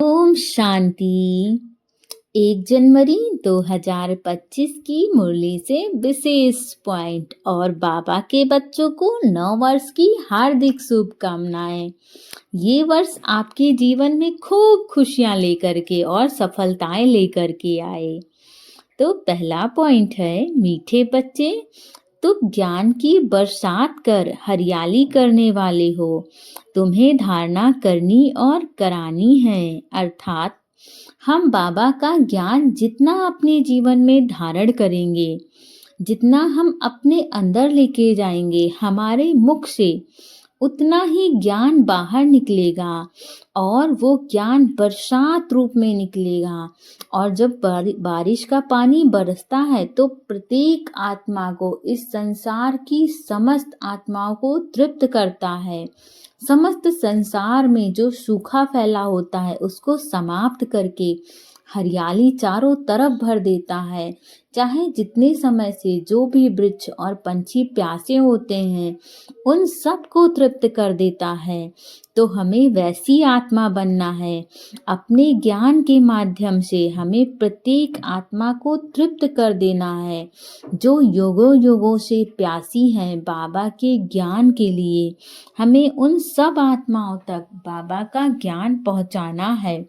ओम शांति। 1 जनवरी 2025 की मुरली से विशेष पॉइंट और बाबा के बच्चों को नव वर्ष की हार्दिक शुभकामनाएं। ये वर्ष आपके जीवन में खूब खुशियां लेकर के और सफलताएं लेकर के आए। तो पहला पॉइंट है, मीठे बच्चे, तुम ज्ञान की बरसात कर हरियाली करने वाले हो। तुम्हें धारणा करनी और करानी है, अर्थात हम बाबा का ज्ञान जितना अपने जीवन में धारण करेंगे, जितना हम अपने अंदर लेके जाएंगे हमारे मुख से, उतना ही ज्ञान बाहर निकलेगा और वो ज्ञान बरसात रूप में निकलेगा। और जब बारिश का पानी बरसता है तो प्रत्येक आत्मा को, इस संसार की समस्त आत्माओं को तृप्त करता है। समस्त संसार में जो सूखा फैला होता है उसको समाप्त करके हरियाली चारों तरफ भर देता है। चाहे जितने समय से जो भी वृक्ष और पंछी प्यासे होते हैं उन सबको तृप्त कर देता है। तो हमें वैसी आत्मा बनना है। अपने ज्ञान के माध्यम से हमें प्रत्येक आत्मा को तृप्त कर देना है जो युगों युगों से प्यासी हैं बाबा के ज्ञान के लिए। हमें उन सब आत्माओं तक बाबा का ज्ञान पहुंचाना है।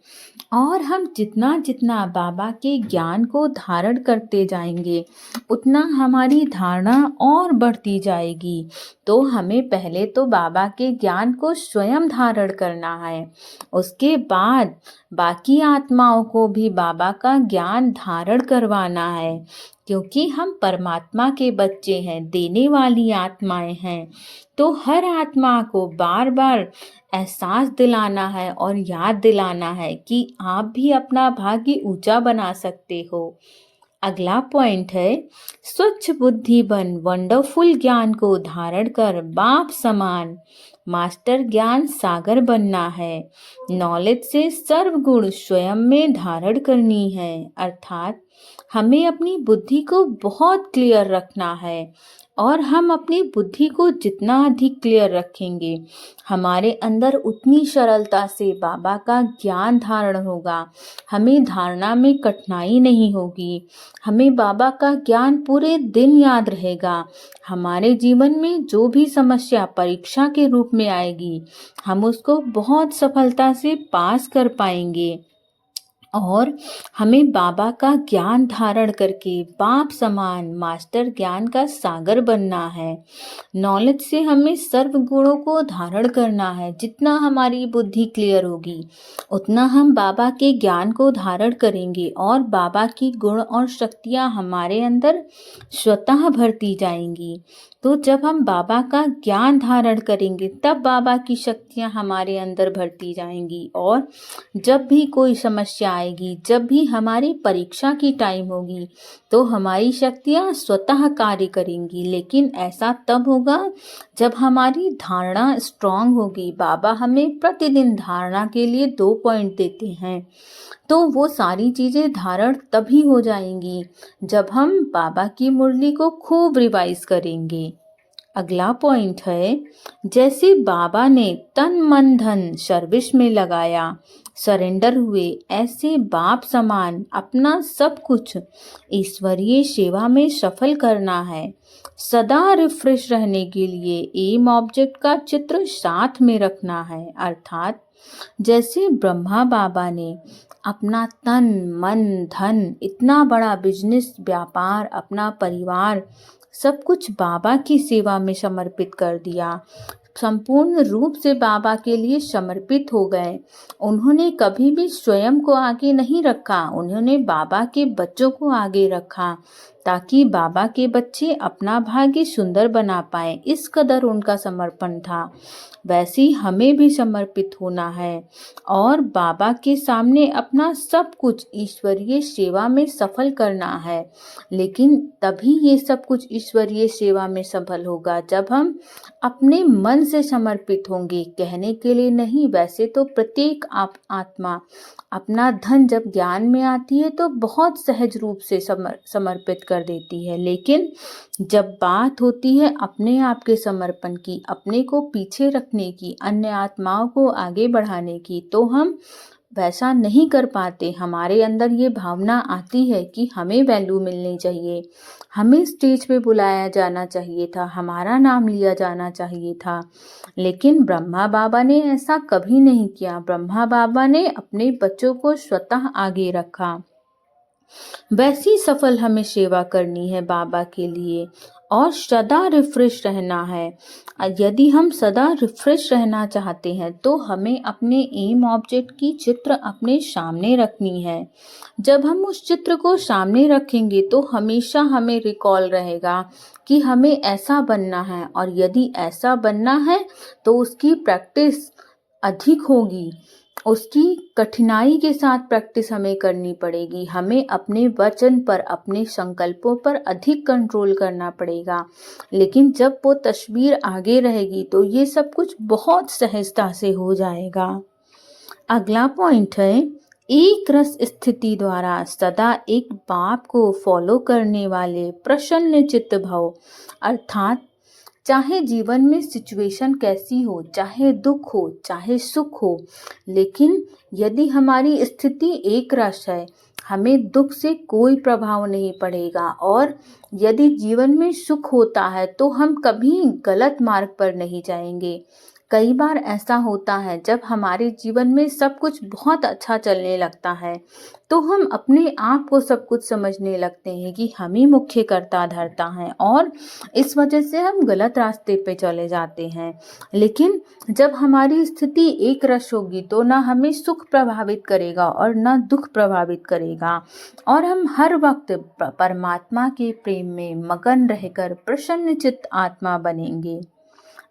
और हम जितना जितना बाबा के ज्ञान को धारण करते जाएंगे उतना हमारी धारणा और बढ़ती जाएगी। तो हमें पहले तो बाबा के ज्ञान को स्वयं धारण करना है, उसके बाद बाकी आत्माओं को भी बाबा का ज्ञान धारण करवाना है। क्योंकि हम परमात्मा के बच्चे हैं, देने वाली आत्माएं हैं। तो हर आत्मा को बार बार एहसास दिलाना है और याद दिलाना है कि आप भी अपना भाग्य ऊंचा बना सकते हो। अगला पॉइंट है, स्वच्छ बुद्धि बन वंडरफुल ज्ञान को धारण कर बाप समान मास्टर ज्ञान सागर बनना है। नॉलेज से सर्वगुण स्वयं में धारण करनी है, अर्थात हमें अपनी बुद्धि को बहुत क्लियर रखना है। और हम अपनी बुद्धि को जितना अधिक क्लियर रखेंगे हमारे अंदर उतनी सरलता से बाबा का ज्ञान धारण होगा। हमें धारणा में कठिनाई नहीं होगी। हमें बाबा का ज्ञान पूरे दिन याद रहेगा। हमारे जीवन में जो भी समस्या परीक्षा के रूप में आएगी हम उसको बहुत सफलता से पास कर पाएंगे। और हमें बाबा का ज्ञान धारण करके बाप समान मास्टर ज्ञान का सागर बनना है। नॉलेज से हमें सर्व गुणों को धारण करना है। जितना हमारी बुद्धि क्लियर होगी उतना हम बाबा के ज्ञान को धारण करेंगे और बाबा की गुण और शक्तियाँ हमारे अंदर स्वतः भरती जाएंगी। तो जब हम बाबा का ज्ञान धारण करेंगे तब बाबा की शक्तियाँ हमारे अंदर भरती जाएंगी। और जब भी कोई समस्या आएगी, जब भी हमारी परीक्षा की टाइम होगी तो हमारी शक्तियाँ स्वतः कार्य करेंगी। लेकिन ऐसा तब होगा जब हमारी धारणा स्ट्रांग होगी। बाबा हमें प्रतिदिन धारणा के लिए 2 पॉइंट देते हैं। तो वो सारी चीज़ें धारण तभी हो जाएंगी जब हम बाबा की मुरली को खूब रिवाइज करेंगे। अगला पॉइंट है, जैसे बाबा ने तन मन धन सर्विस में लगाया, सरेंडर हुए, ऐसे बाप समान अपना सब कुछ ईश्वरीय सेवा में सफल करना है। सदा रिफ्रेश रहने के लिए एम ऑब्जेक्ट का चित्र साथ में रखना है, अर्थात जैसे ब्रह्मा बाबा ने अपना तन मन धन, इतना बड़ा बिजनेस, व्यापार, अपना परिवार सब कुछ बाबा की सेवा में समर्पित कर दिया, संपूर्ण रूप से बाबा के लिए समर्पित हो गए। उन्होंने कभी भी स्वयं को आगे नहीं रखा, उन्होंने बाबा के बच्चों को आगे रखा ताकि बाबा के बच्चे अपना भाग्य सुंदर बना पाए। इस कदर उनका समर्पण था। वैसे ही हमें भी समर्पित होना है और बाबा के सामने अपना सब कुछ ईश्वरीय सेवा में सफल करना है। लेकिन तभी ये सब कुछ ईश्वरीय सेवा में सफल होगा जब हम अपने मन से समर्पित होंगे, कहने के लिए नहीं। वैसे तो प्रत्येक आत्मा अपना धन जब ज्ञान में आती है तो बहुत सहज रूप से समर्पित कर देती है। लेकिन जब बात होती है अपने आप के समर्पण की, अपने को पीछे रखने की, अन्य आत्माओं को आगे बढ़ाने की, तो हम वैसा नहीं कर पाते, हमारे अंदर ये भावना आती है कि हमें वैल्यू मिलनी चाहिए, हमें स्टेज पे बुलाया जाना चाहिए था, हमारा नाम लिया जाना चाहिए था। लेकिन ब्रह्मा बाबा ने ऐसा कभी नहीं किया। ब्रह्मा बाबा ने अपने बच्चों को स्वतः आगे रखा। वैसी सफल हमें सेवा करनी है बाबा के लिए और सदा रिफ्रेश रहना है। यदि हम सदा रिफ्रेश रहना चाहते हैं तो हमें अपने एम ऑब्जेक्ट की चित्र अपने सामने रखनी है। जब हम उस चित्र को सामने रखेंगे तो हमेशा हमें रिकॉल रहेगा कि हमें ऐसा बनना है, और यदि ऐसा बनना है तो उसकी प्रैक्टिस अधिक होगी, उसकी कठिनाई के साथ प्रैक्टिस हमें करनी पड़ेगी। हमें अपने वचन पर, अपने संकल्पों पर अधिक कंट्रोल करना पड़ेगा। लेकिन जब वो तस्वीर आगे रहेगी तो ये सब कुछ बहुत सहजता से हो जाएगा। अगला पॉइंट है, एक रस स्थिति द्वारा सदा एक बाप को फॉलो करने वाले प्रसन्न चित्त भव। अर्थात चाहे जीवन में सिचुएशन कैसी हो, चाहे दुख हो, चाहे सुख हो, लेकिन यदि हमारी स्थिति एक रस है, हमें दुख से कोई प्रभाव नहीं पड़ेगा। और यदि जीवन में सुख होता है तो हम कभी गलत मार्ग पर नहीं जाएंगे। कई बार ऐसा होता है जब हमारे जीवन में सब कुछ बहुत अच्छा चलने लगता है तो हम अपने आप को सब कुछ समझने लगते हैं कि हम ही मुख्य कर्ता धर्ता हैं, और इस वजह से हम गलत रास्ते पे चले जाते हैं। लेकिन जब हमारी स्थिति एक रस होगी तो ना हमें सुख प्रभावित करेगा और ना दुख प्रभावित करेगा, और हम हर वक्त परमात्मा के प्रेम में मगन रहकर प्रसन्नचित्त आत्मा बनेंगे।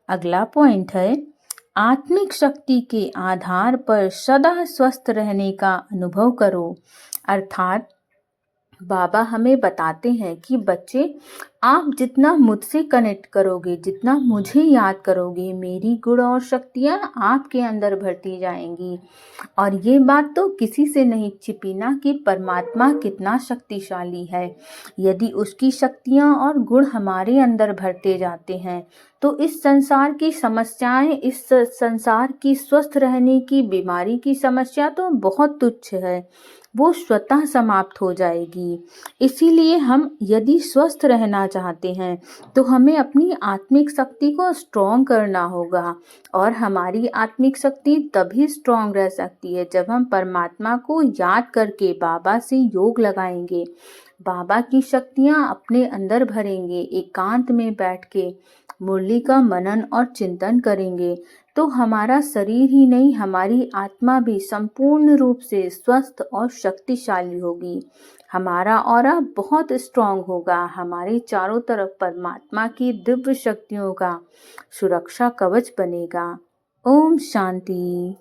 अगला पॉइंट है, आत्मिक शक्ति के आधार पर सदा स्वस्थ रहने का अनुभव करो। अर्थात बाबा हमें बताते हैं कि बच्चे, आप जितना मुझसे कनेक्ट करोगे, जितना मुझे याद करोगे, मेरी गुण और शक्तियाँ आपके अंदर भरती जाएंगी। और ये बात तो किसी से नहीं छिपी ना कि परमात्मा कितना शक्तिशाली है। यदि उसकी शक्तियाँ और गुण हमारे अंदर भरते जाते हैं तो इस संसार की समस्याएं, इस संसार की स्वस्थ रहने की, बीमारी की समस्या तो बहुत तुच्छ है, वो स्वतः समाप्त हो जाएगी। इसीलिए हम यदि स्वस्थ रहना चाहते हैं तो हमें अपनी आत्मिक शक्ति को स्ट्रॉन्ग करना होगा, और हमारी आत्मिक शक्ति तभी स्ट्रॉन्ग रह सकती है जब हम परमात्मा को याद करके बाबा से योग लगाएंगे, बाबा की शक्तियाँ अपने अंदर भरेंगे, एकांत में बैठ के मुरली का मनन और चिंतन करेंगे, तो हमारा शरीर ही नहीं, हमारी आत्मा भी संपूर्ण रूप से स्वस्थ और शक्तिशाली होगी। हमारा ऑरा बहुत स्ट्रांग होगा, हमारे चारों तरफ परमात्मा की दिव्य शक्तियों का सुरक्षा कवच बनेगा। ओम शांति।